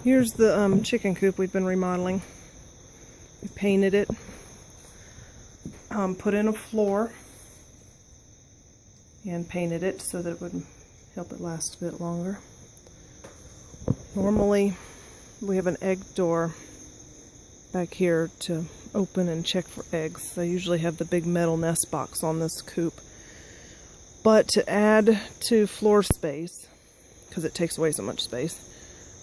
Here's the chicken coop we've been remodeling. We painted it, put in a floor, and painted it so that it would help it last a bit longer. Normally, we have an egg door back here to open and check for eggs. I usually have the big metal nest box on this coop. But to add to floor space, because it takes away so much space,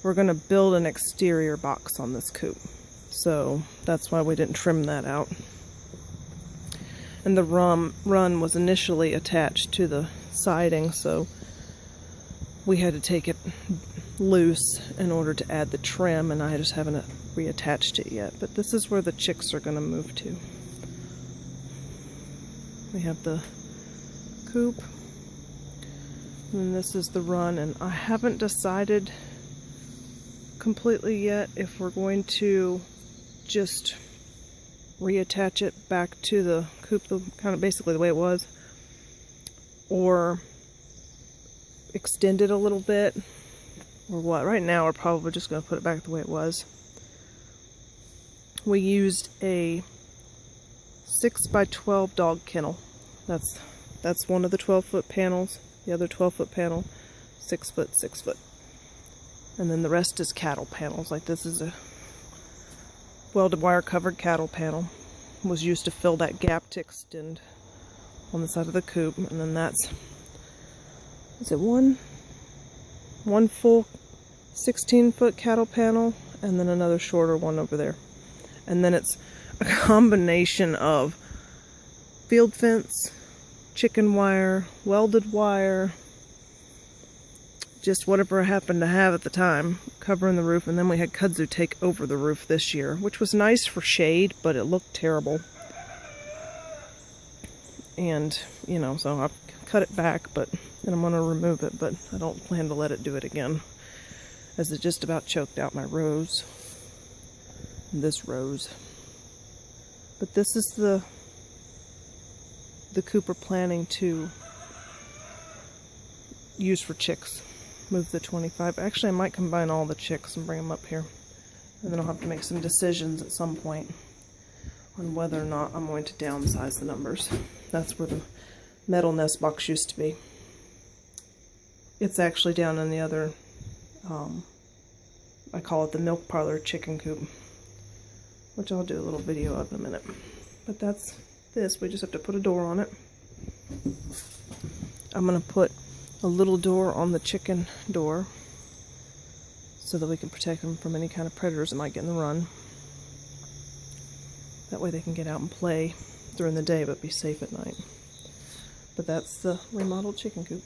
we're going to build an exterior box on this coop. So that's why we didn't trim that out. And the run was initially attached to the siding, so we had to take it loose in order to add the trim, and I just haven't reattached it yet. But this is where the chicks are going to move to. We have the coop, and this is the run, and I haven't decided completely yet if we're going to just reattach it back to the coop, kind of basically the way it was, or extend it a little bit, or what. Right now we're probably just going to put it back the way it was. We used a 6x12 dog kennel. That's one of the 12-foot panels. The other 12-foot panel, 6 foot, 6 foot. And then the rest is cattle panels. Like this is a welded wire covered cattle panel. It was used to fill that gap to extend on the side of the coop. And then that's, is it one full 16-foot cattle panel, and then another shorter one over there. And then it's a combination of field fence, chicken wire, welded wire, just whatever I happened to have at the time, covering the roof. And then we had kudzu take over the roof this year, which was nice for shade, but it looked terrible. And, you know, so I've cut it back, and I'm going to remove it, but I don't plan to let it do it again, as it just about choked out my rose. And this rose. But this is the coop we're planning to use for chicks. Move the 25. Actually, I might combine all the chicks and bring them up here. And then I'll have to make some decisions at some point on whether or not I'm going to downsize the numbers. That's where the metal nest box used to be. It's actually down in the other, I call it the milk parlor chicken coop, which I'll do a little video of in a minute. But that's this. We just have to put a door on it. I'm going to put a little door on the chicken door so that we can protect them from any kind of predators that might get in the run. That way they can get out and play during the day but be safe at night. But that's the remodeled chicken coop.